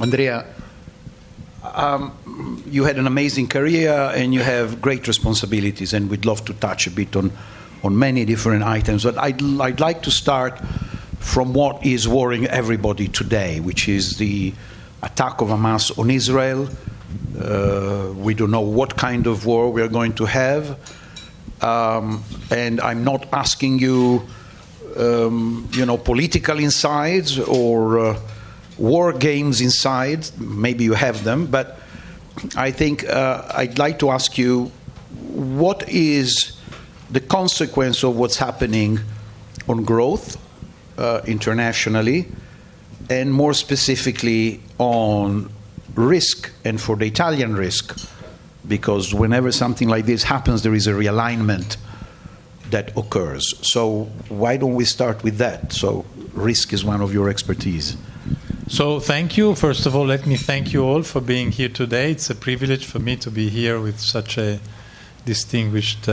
Andrea, you had an amazing career and you have great responsibilities, and we'd love to touch a bit on many different items. But I'd like to start from what is worrying everybody today, which is the attack of Hamas on Israel. We don't know what kind of war we are going to have. And I'm not asking you, political insights or war games inside. Maybe you have them, but I think I'd like to ask you, what is the consequence of what's happening on growth internationally, and more specifically on risk, and for the Italian risk, because whenever something like this happens, there is a realignment that occurs. So why don't we start with that? So risk is one of your expertise. So thank you. First of all, let me thank you all for being here today. It's a privilege for me to be here with such a distinguished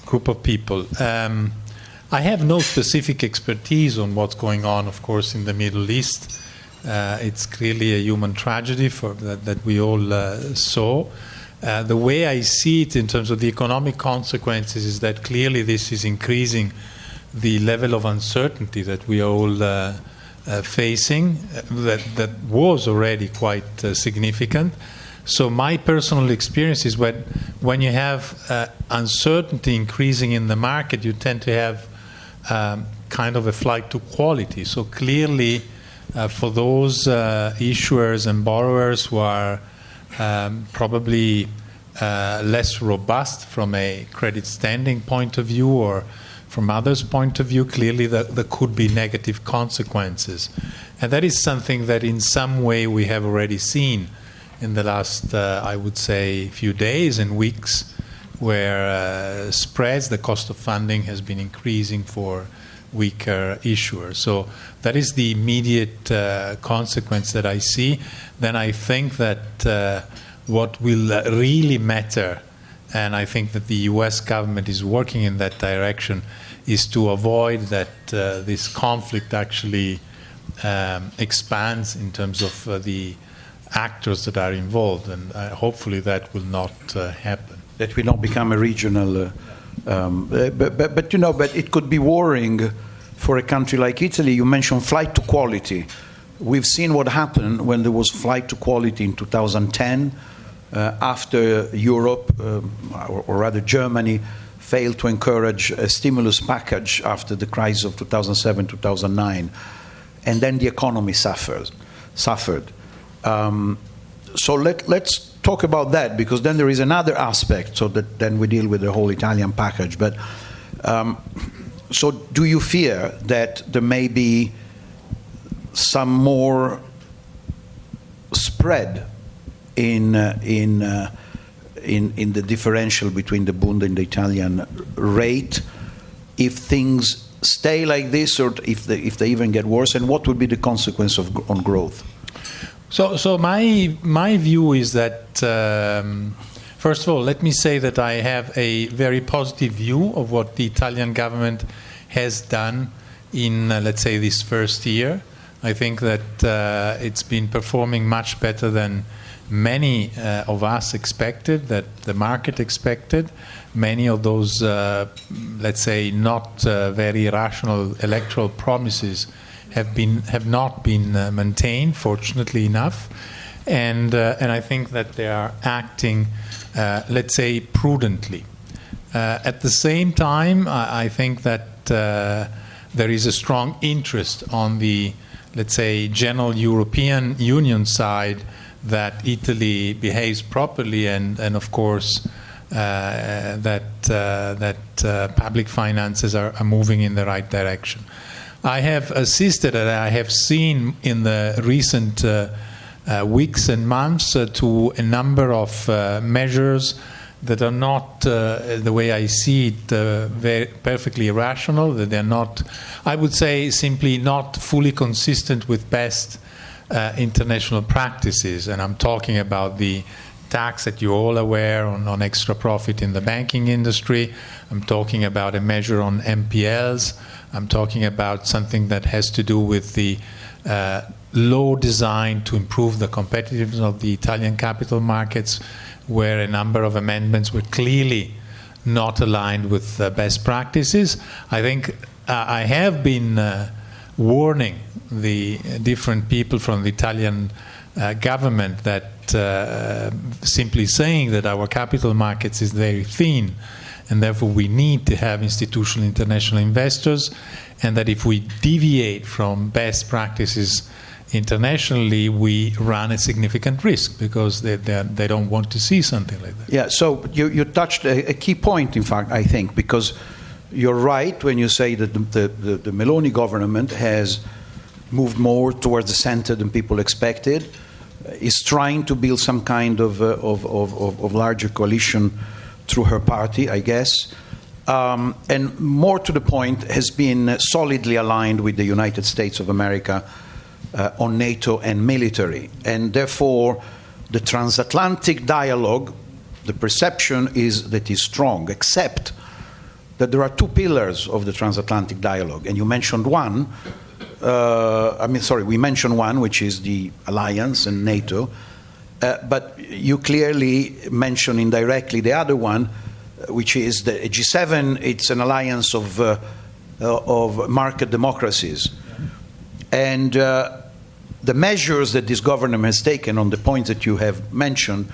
group of people. I have no specific expertise on what's going on, of course, in the Middle East. It's clearly a human tragedy that we all saw. The way I see it in terms of the economic consequences is that clearly this is increasing the level of uncertainty that we are all facing, that was already quite significant. So my personal experience is when you have uncertainty increasing in the market, you tend to have kind of a flight to quality. So clearly, for those issuers and borrowers who are probably less robust from a credit standing point of view or from others' point of view, clearly there could be negative consequences. And that is something that in some way we have already seen in the last, I would say, few days and weeks, where spreads, the cost of funding has been increasing for weaker issuers. So that is the immediate consequence that I see. Then I think that what will really matter, and I think that the US government is working in that direction, is to avoid that this conflict actually expands in terms of the actors that are involved, and hopefully that will not happen. That will not become a regional, but it could be worrying for a country like Italy. You mentioned flight to quality. We've seen what happened when there was flight to quality in 2010, after Europe, or rather Germany, failed to encourage a stimulus package after the crisis of 2007-2009, and then the economy suffered. So let's talk about that, because then there is another aspect, so that then we deal with the whole Italian package. But so do you fear that there may be some more spread in the differential between the Bund and the Italian rate if things stay like this, or if they even get worse? And what would be the consequence on growth? So my view is that, first of all, let me say that I have a very positive view of what the Italian government has done in, let's say, this first year. I think that it's been performing much better than many of us expected, that the market expected. Many of those, let's say, not very rational electoral promises have not been maintained, fortunately enough, and I think that they are acting, let's say, prudently. At the same time, I think that there is a strong interest on the, let's say, general European Union side that Italy behaves properly, and of course that public finances are moving in the right direction. I have assisted, and I have seen in the recent weeks and months to a number of measures that are not, the way I see it, very perfectly rational, that they're not, I would say, simply not fully consistent with best international practices. And I'm talking about the tax that you're all aware on extra profit in the banking industry. I'm talking about a measure on MPLs. I'm talking about something that has to do with the law designed to improve the competitiveness of the Italian capital markets, where a number of amendments were clearly not aligned with best practices. I think I have been warning the different people from the Italian government that simply saying that our capital markets is very thin, and therefore we need to have institutional international investors, and that if we deviate from best practices internationally, we run a significant risk because they don't want to see something like that. Yeah, so you touched a key point, in fact, I think, because you're right when you say that the Meloni government has moved more towards the center than people expected, is trying to build some kind of larger coalition through her party, I guess, and more to the point, has been solidly aligned with the United States of America on NATO and military. And therefore, the transatlantic dialogue, the perception is that is strong, except that there are two pillars of the transatlantic dialogue. And you mentioned one, we mentioned one, which is the alliance and NATO. But you clearly mentioned indirectly the other one, which is the G7. It's an alliance of market democracies. And the measures that this government has taken on the points that you have mentioned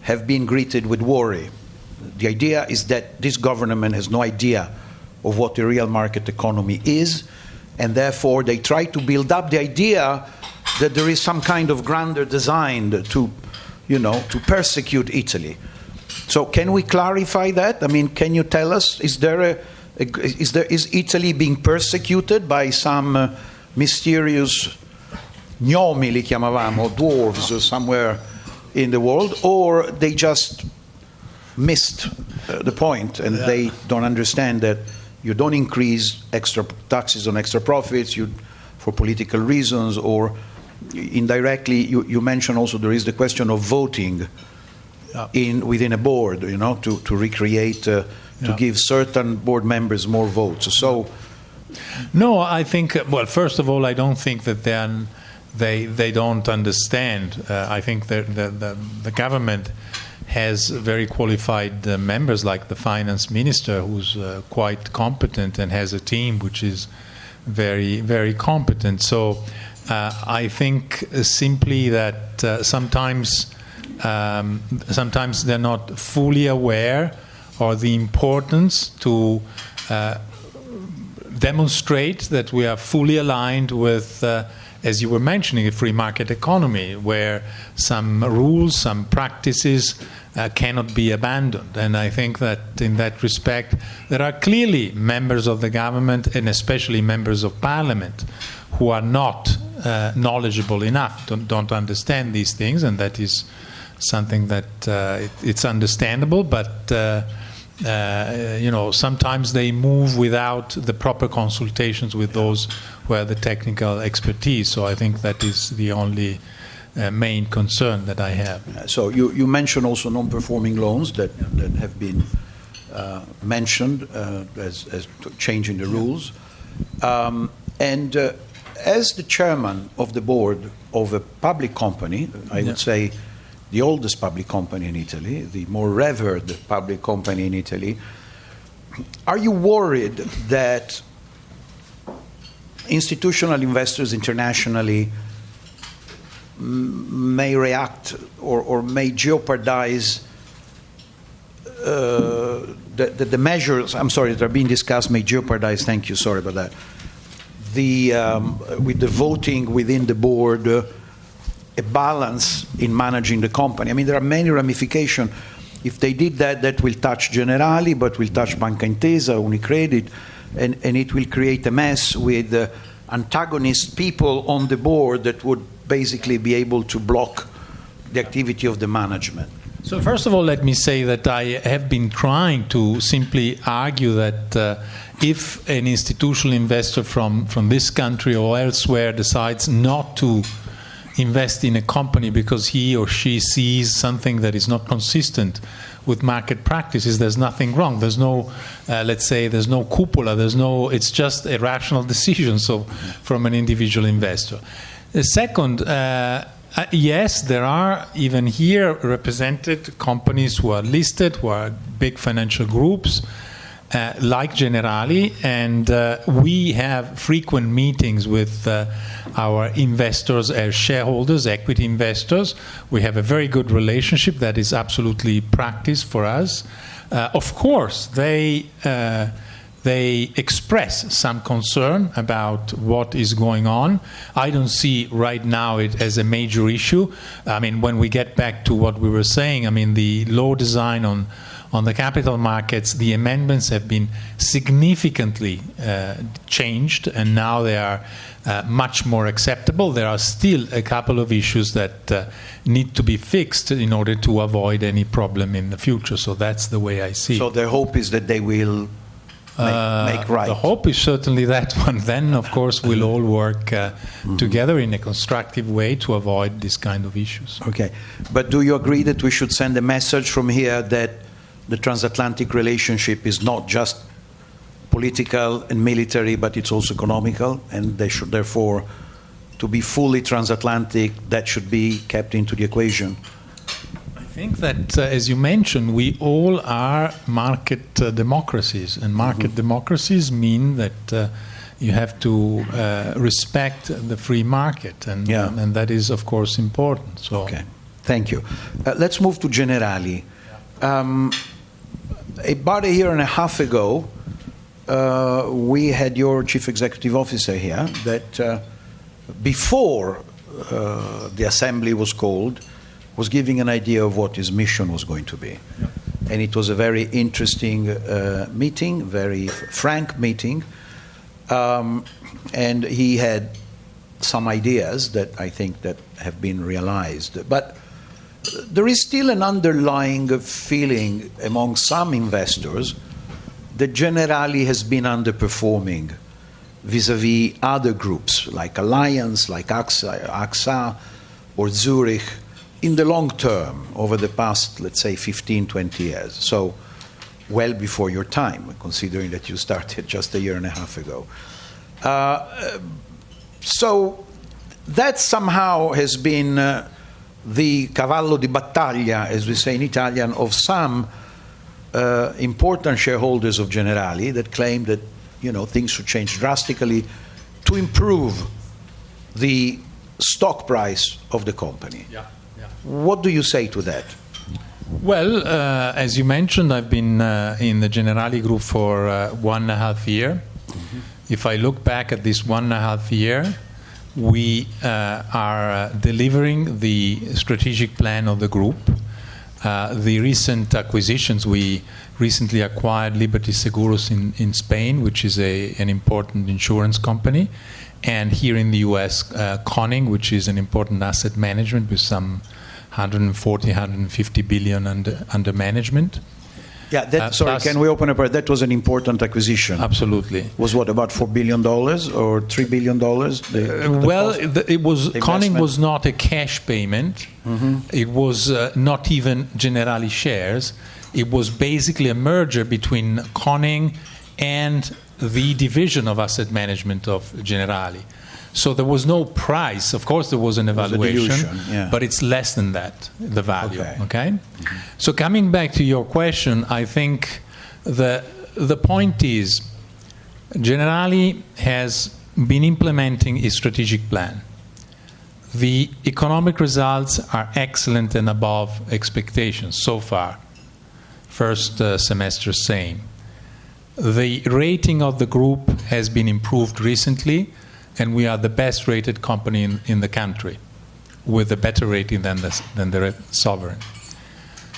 have been greeted with worry. The idea is that this government has no idea of what the real market economy is, and therefore they try to build up the idea that there is some kind of grander design to persecute Italy. So can we clarify that? I mean, can you tell us, is Italy being persecuted by some mysterious gnomi, li chiamavamo, dwarves somewhere in the world, or they just missed the point and they don't understand that you don't increase extra taxes on extra profits for political reasons, or indirectly you mentioned also there is the question of voting within a board, to recreate, to give certain board members more votes. So, no, I think, well, first of all, I don't think that they don't understand. I think that the government has very qualified members, like the finance minister, who's quite competent and has a team which is very, very competent. So I think simply that sometimes they're not fully aware of the importance to demonstrate that we are fully aligned with, as you were mentioning, a free market economy, where some rules, some practices cannot be abandoned. And I think that in that respect, there are clearly members of the government, and especially members of parliament, who are not knowledgeable enough, don't understand these things, and that is something that it's understandable, but sometimes they move without the proper consultations with those who have the technical expertise. So I think that is the only main concern that I have. So you mentioned also non-performing loans that have been mentioned as changing the rules. And as the chairman of the board of a public company, I would say the oldest public company in Italy, the more revered public company in Italy, are you worried that institutional investors internationally may react or may jeopardize the measures, that are being discussed may jeopardize, thank you, sorry about that, with the voting within the board, a balance in managing the company? I mean, there are many ramifications. If they did that, that will touch Generali, but will touch Banca Intesa, Unicredit, and it will create a mess with antagonist people on the board that would basically be able to block the activity of the management. So first of all, let me say that I have been trying to simply argue that if an institutional investor from this country or elsewhere decides not to invest in a company because he or she sees something that is not consistent with market practices, there's nothing wrong. There's no, there's no cupola. It's just a rational decision from an individual investor. Second, yes, there are even here represented companies who are listed, who are big financial groups, like Generali, and we have frequent meetings with our investors as shareholders, equity investors. We have a very good relationship that is absolutely practice for us. Of course, they express some concern about what is going on. I don't see right now it as a major issue. I mean, when we get back to what we were saying, I mean, the law design on the capital markets, the amendments have been significantly changed, and now they are much more acceptable. There are still a couple of issues that need to be fixed in order to avoid any problem in the future. So that's the way I see it. So the hope is that they will make right. The hope is certainly that one. Then, of course, we'll all work together in a constructive way to avoid this kind of issues. Okay. But do you agree that we should send a message from here that the transatlantic relationship is not just political and military, but it's also economical, and they should therefore, to be fully transatlantic, that should be kept into the equation? I think that, as you mentioned, we all are market democracies, and market democracies mean that you have to respect the free market, and that is, of course, important. So. Okay, thank you. Let's move to Generali. About a year and a half ago, we had your chief executive officer here that before the assembly was called, was giving an idea of what his mission was going to be. Yeah. And it was a very interesting meeting, very frank meeting. And he had some ideas that I think that have been realized. But there is still an underlying feeling among some investors that Generali has been underperforming vis-à-vis other groups like Allianz, like AXA or Zurich in the long term over the past, let's say, 15, 20 years. So well before your time, considering that you started just a year and a half ago. So that somehow has been the cavallo di battaglia, as we say in Italian, of some important shareholders of Generali that claim that things should change drastically to improve the stock price of the company. Yeah. What do you say to that? Well, as you mentioned, I've been in the Generali Group for 1.5 years. Mm-hmm. If I look back at this 1.5 years, we are delivering the strategic plan of the group. The recent acquisitions, we recently acquired Liberty Seguros in Spain, which is an important insurance company, and here in the US, Conning, which is an important asset management with some 150 billion under management. Yeah, sorry, can we open up? That was an important acquisition. Absolutely. Was what, about $4 billion or $3 billion? Conning was not a cash payment. Mm-hmm. It was not even Generali shares. It was basically a merger between Conning and the division of asset management of Generali. So there was no price. Of course, there was an evaluation, but it's less than that, the value. Okay? Mm-hmm. So coming back to your question, I think the point is Generali has been implementing a strategic plan. The economic results are excellent and above expectations so far. First semester same. The rating of the group has been improved recently, and we are the best rated company in the country, with a better rating than the sovereign.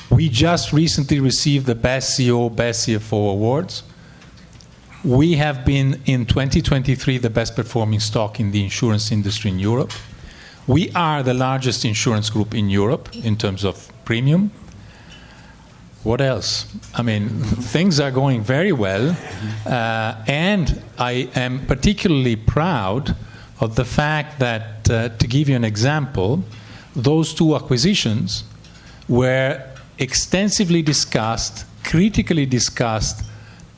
We just recently received the Best CEO, Best CFO awards. We have been, in 2023, the best performing stock in the insurance industry in Europe. We are the largest insurance group in Europe in terms of premium. What else? I mean, things are going very well, and I am particularly proud of the fact that, to give you an example, those two acquisitions were extensively discussed, critically discussed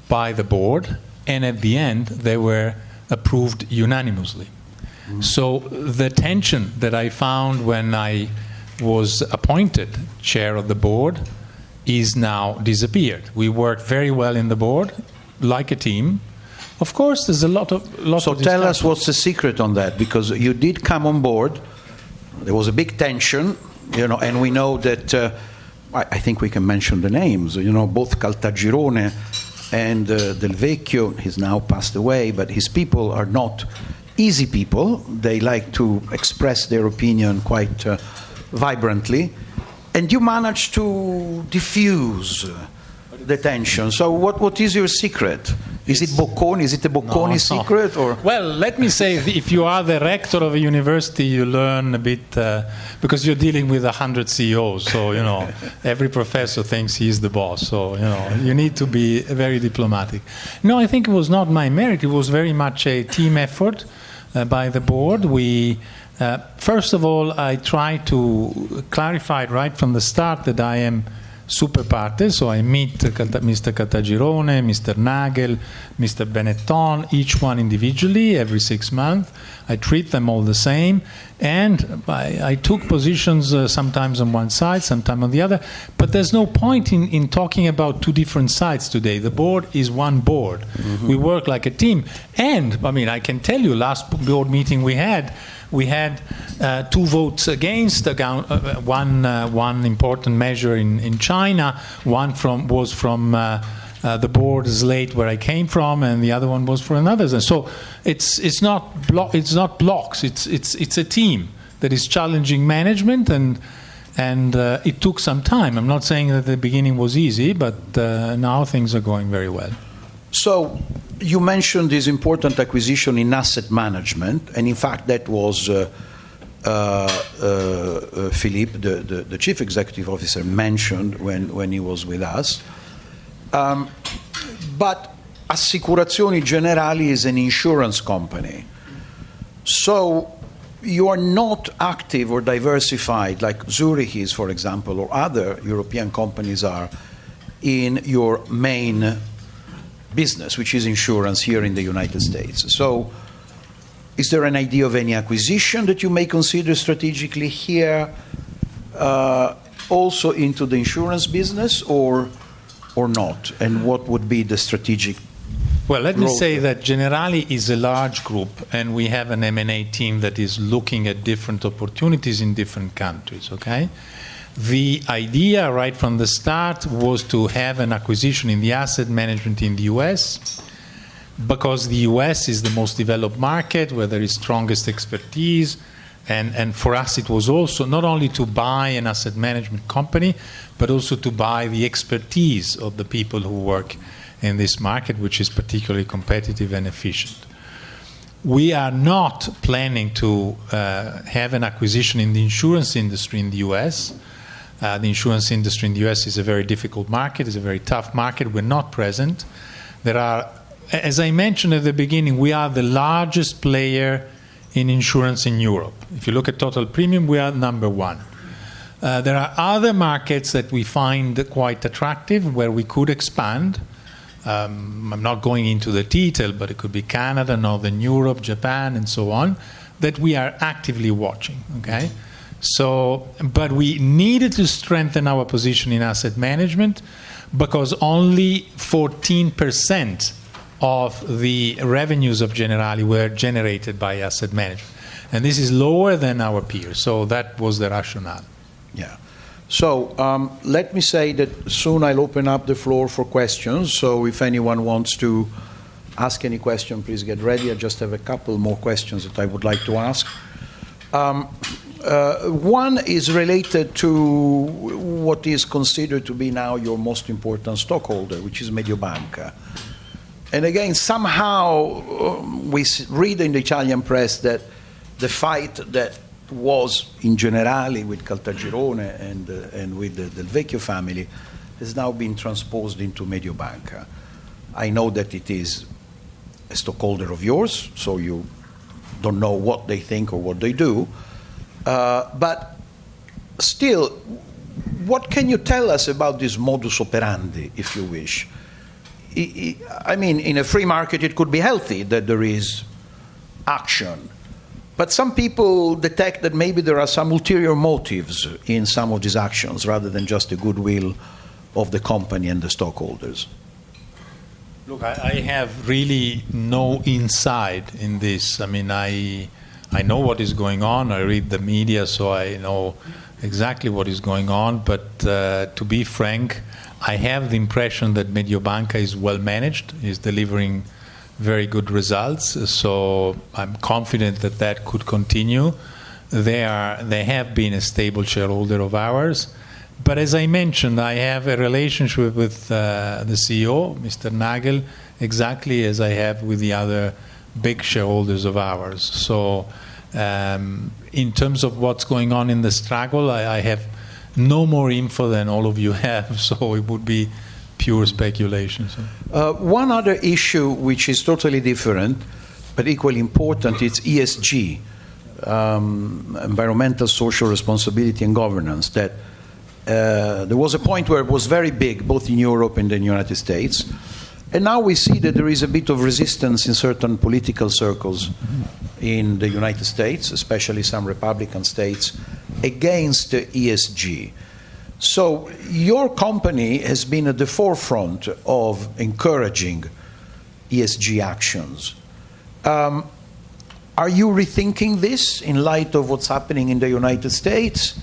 by the board, and at the end they were approved unanimously. So the tension that I found when I was appointed chair of the board is now disappeared. We work very well in the board, like a team. Of course, there's a lot of So tell us what's the secret on that, because you did come on board. There was a big tension, and we know that. I think we can mention the names. Both Caltagirone and Del Vecchio. He's now passed away, but his people are not easy people. They like to express their opinion quite vibrantly, and you managed to diffuse the tension. So what is your secret? Is it Bocconi? Is it a Bocconi secret? Or? Well, let me say, if you are the rector of a university, you learn a bit, because you're dealing with 100 CEOs, so, every professor thinks he's the boss, so, you need to be very diplomatic. No, I think it was not my merit. It was very much a team effort by the board. We, first of all, I tried to clarify right from the start that I am super partes, so I meet Mr. Caltagirone, Mr. Nagel, Mr. Benetton, each one individually every 6 months. I treat them all the same, and I took positions sometimes on one side, sometimes on the other, but there's no point in talking about two different sides today. The board is one board. Mm-hmm. We work like a team, and I can tell you, last board meeting we had 2 votes against, one important measure in China, one was from the board slate where I came from, and the other one was for another. So it's not blocks. It's a team that is challenging management, and it took some time. I'm not saying that the beginning was easy, but now things are going very well. So you mentioned this important acquisition in asset management, and in fact that was Philippe, the chief executive officer, mentioned when he was with us. But Assicurazioni Generali is an insurance company. So you are not active or diversified like Zurich is, for example, or other European companies are, in your main business, which is insurance here in the United States. So is there an idea of any acquisition that you may consider strategically here, also into the insurance business, or not? And what would be the strategic? Well, let me say that Generali is a large group, and we have an M&A team that is looking at different opportunities in different countries, okay? The idea right from the start was to have an acquisition in the asset management in the US, because the US is the most developed market where there is strongest expertise, and for us it was also not only to buy an asset management company, but also to buy the expertise of the people who work in this market, which is particularly competitive and efficient. We are not planning to have an acquisition in the insurance industry in the US. The insurance industry in the US is a very difficult market, it's a very tough market. We're not present. There are, as I mentioned at the beginning, we are the largest player in insurance in Europe. If you look at total premium, we are number 1. There are other markets that we find quite attractive where we could expand. I'm not going into the detail, but it could be Canada, Northern Europe, Japan, and so on, that we are actively watching, okay? So, but we needed to strengthen our position in asset management because only 14% of the revenues of Generali were generated by asset management. And this is lower than our peers. So that was the rationale. Yeah. So let me say that soon I'll open up the floor for questions. So if anyone wants to ask any question, please get ready. I just have a couple more questions that I would like to ask. One is related to what is considered to be now your most important stockholder, which is Mediobanca. And again, somehow we read in the Italian press that the fight that was in Generali with Caltagirone and with the Del Vecchio family has now been transposed into Mediobanca. I know that it is a stockholder of yours, so you don't know what they think or what they do. But still, what can you tell us about this modus operandi, if you wish? I mean, in a free market, it could be healthy that there is action. But some people detect that maybe there are some ulterior motives in some of these actions rather than just the goodwill of the company and the stockholders. Look, I have really no insight in this. I mean, I know what is going on. I read the media, so I know exactly what is going on. But to be frank, I have the impression that Mediobanca is well managed, is delivering very good results. So I'm confident that that could continue. They have been a stable shareholder of ours. But as I mentioned, I have a relationship with the CEO, Mr. Nagel, exactly as I have with the other big shareholders of ours. So in terms of what's going on in the struggle, I have no more info than all of you have, so it would be pure speculation. So. One other issue which is totally different, but equally important, it's ESG, environmental, social responsibility and governance, that there was a point where it was very big, both in Europe and in the United States. And now we see that there is a bit of resistance in certain political circles in the United States, especially some Republican states, against the ESG. So your company has been at the forefront of encouraging ESG actions. Are you rethinking this in light of what's happening in the United States?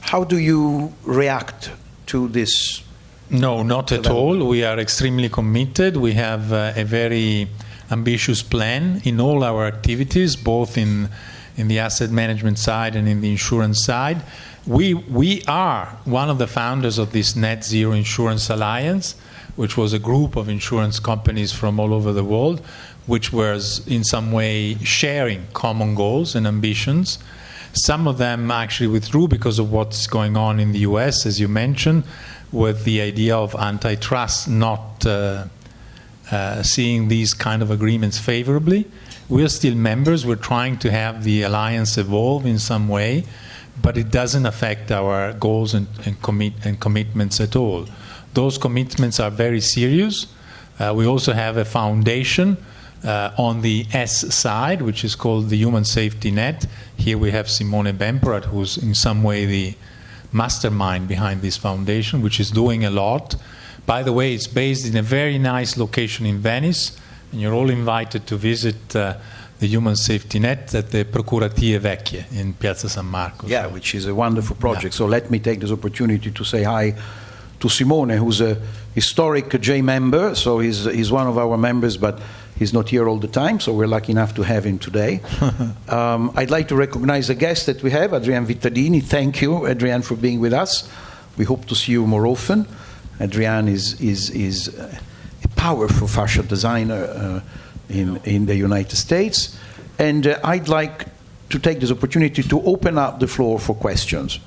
How do you react to this? No, not at all. We are extremely committed. We have a very ambitious plan in all our activities, both in the asset management side and in the insurance side. We are one of the founders of this Net Zero Insurance Alliance, which was a group of insurance companies from all over the world, which was in some way sharing common goals and ambitions. Some of them actually withdrew because of what's going on in the US, as you mentioned, with the idea of antitrust not seeing these kind of agreements favorably. We are still members. We're trying to have the alliance evolve in some way, but it doesn't affect our goals and commitments at all. Those commitments are very serious. We also have a foundation on the S side, which is called the Human Safety Net. Here we have Simone Bemperat, who's in some way the mastermind behind this foundation, which is doing a lot. By the way, it's based in a very nice location in Venice, and you're all invited to visit the Human Safety Net at the Procuratie Vecchie in Piazza San Marco. Yeah, which is a wonderful project. Yeah. So let me take this opportunity to say hi to Simone, who's a historic J member. So he's one of our members, but he's not here all the time, so we're lucky enough to have him today. I'd like to recognize a guest that we have, Adrian Vittadini. Thank you, Adrian, for being with us. We hope to see you more often. Adrian is a powerful fashion designer in the United States. And I'd like to take this opportunity to open up the floor for questions.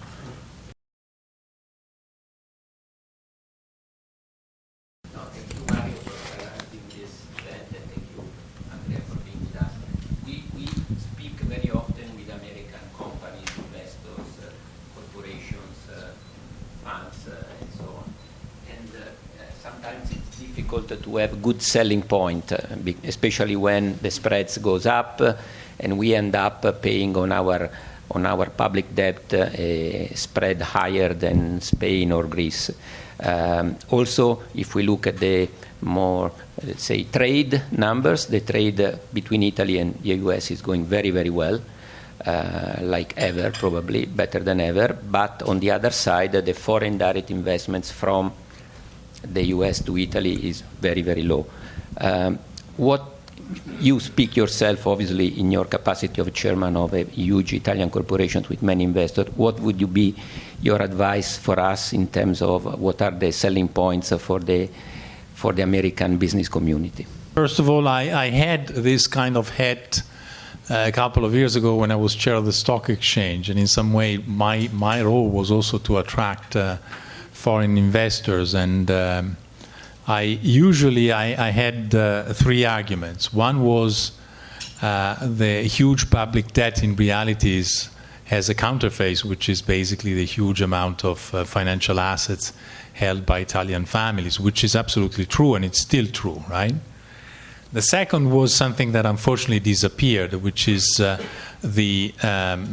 To have good selling point, especially when the spreads goes up, and we end up paying on our public debt a spread higher than Spain or Greece. Also, if we look at the more, let's say, trade numbers, the trade between Italy and the US is going very, very well, like ever, probably better than ever. But on the other side, the foreign direct investments from the US to Italy is very, very low. What you speak yourself, obviously, in your capacity of chairman of a huge Italian corporation with many investors, what would you be your advice for us in terms of what are the selling points for the American business community? First of all, I had this kind of hat a couple of years ago when I was chair of the stock exchange, and in some way my role was also to attract foreign investors, and I had three arguments. One was the huge public debt in reality has a counterface, which is basically the huge amount of financial assets held by Italian families, which is absolutely true, and it's still true, right? The second was something that unfortunately disappeared, which is the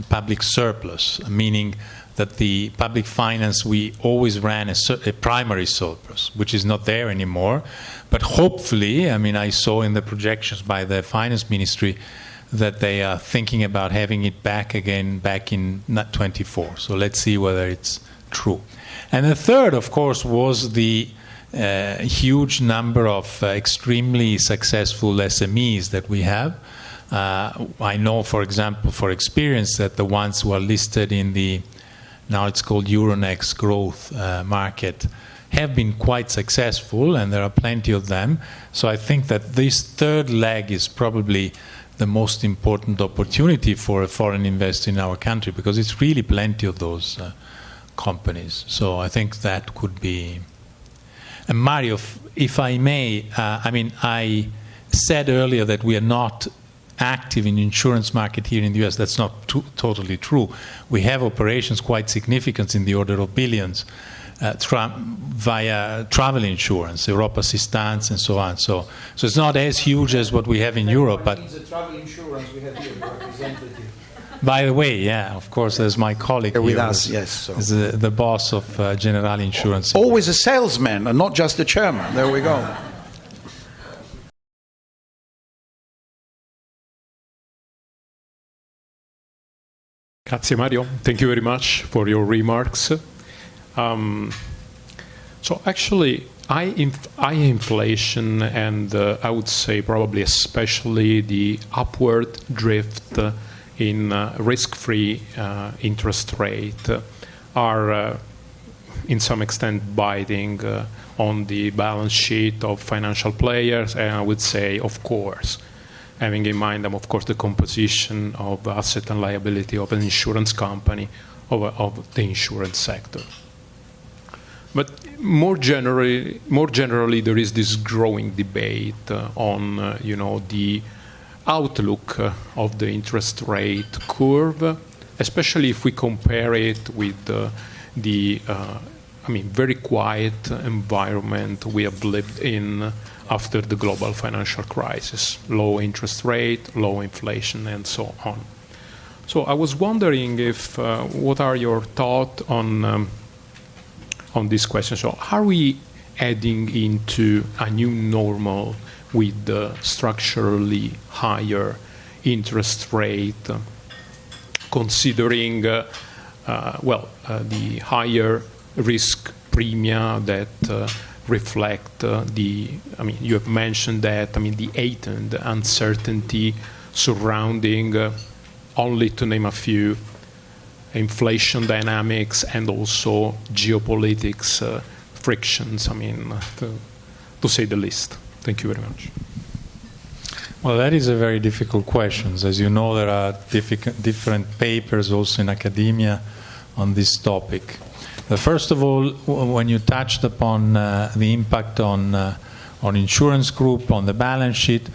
public surplus, meaning that the public finance, we always ran a primary surplus, which is not there anymore. But hopefully, I mean, I saw in the projections by the finance ministry that they are thinking about having it back again back in 24. So let's see whether it's true. And the third, of course, was the huge number of extremely successful SMEs that we have. I know, for example, for experience, that the ones who are listed in the, now it's called Euronext growth market, have been quite successful, and there are plenty of them. So I think that this third leg is probably the most important opportunity for a foreign investor in our country, because it's really plenty of those companies. So I think that could be. And Mario, if I may, I mean, I said earlier that we are not active in the insurance market here in the US. That's not totally true. We have operations quite significant in the order of billions via travel insurance, Europa Assistance, and so on. So it's not as huge as what we have in Europe. But the travel insurance we have here, representative. By the way, yeah, of course, there's my colleague here with us, yes. So. Is the boss of Generali Insurance. Always a salesman, and not just the chairman. There we go. Grazie Mario, thank you very much for your remarks. So actually, high inflation and I would say probably especially the upward drift in risk-free interest rate are in some extent biting on the balance sheet of financial players, and I would say, of course, having in mind, of course, the composition of asset and liability of an insurance company, of the insurance sector. But more generally, there is this growing debate on, the outlook of the interest rate curve, especially if we compare it with the very quiet environment we have lived in after the global financial crisis, low interest rate, low inflation, and so on. So I was wondering if what are your thoughts on this question? So are we heading into a new normal with the structurally higher interest rate, considering the higher risk premia that reflect you have mentioned that, the heightened uncertainty surrounding, only to name a few, inflation dynamics and also geopolitics frictions, to say the least. Thank you very much. Well, that is a very difficult question. As you know, there are different papers also in academia on this topic. First of all, when you touched upon the impact on insurance group, on the balance sheet,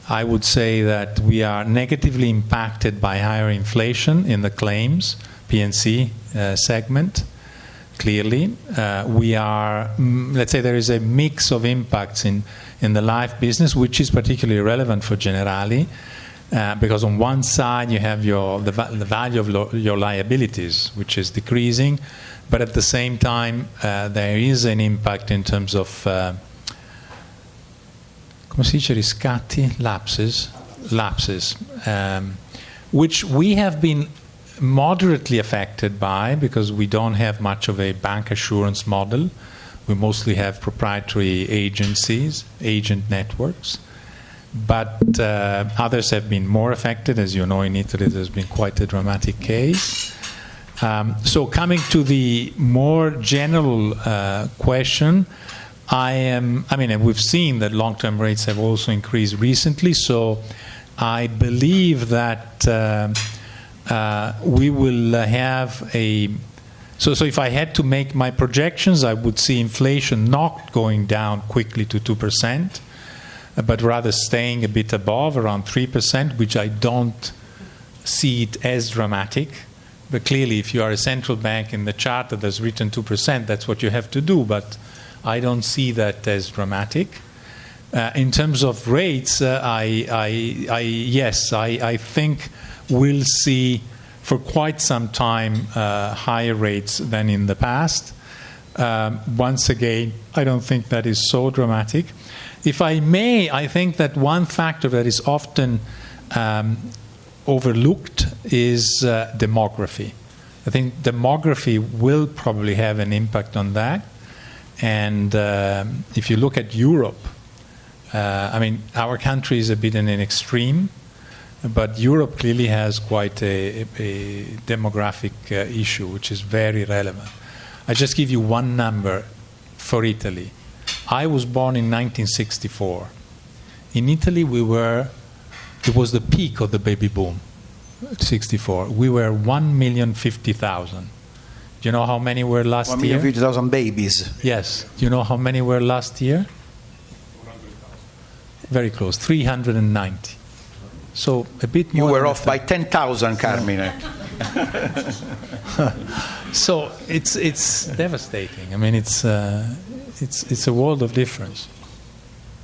I would say that we are negatively impacted by higher inflation in the claims, P&C segment, clearly. We are, let's say there is a mix of impacts in the life business, which is particularly relevant for Generali, because on one side you have the value of your liabilities, which is decreasing, but at the same time there is an impact in terms of come si dice, riscatti, lapses, which we have been moderately affected by, because we don't have much of a bank assurance model. We mostly have proprietary agencies, agent networks. But others have been more affected. As you know, in Italy there's been quite a dramatic case. So coming to the more general question, and we've seen that long-term rates have also increased recently, so I believe that we will have a... So if I had to make my projections, I would see inflation not going down quickly to 2%, but rather staying a bit above, around 3%, which I don't see it as dramatic. But clearly, if you are a central bank in the chart that has written 2%, that's what you have to do, but I don't see that as dramatic. In terms of rates, I think we'll see for quite some time higher rates than in the past. Once again, I don't think that is so dramatic. If I may, I think that one factor that is often overlooked is demography. I think demography will probably have an impact on that. And if you look at Europe, our country is a bit in an extreme, but Europe clearly has quite a demographic issue, which is very relevant. I just give you one number for Italy. I was born in 1964. In Italy, it was the peak of the baby boom, 64. We were 1,050,000. Do you know how many were last year? 1,050,000 babies. Yes. Do you know how many were last year? 400,000. Very close, 390. So a bit more. You were off by 10,000, Carmine. So it's devastating. I mean, it's a world of difference.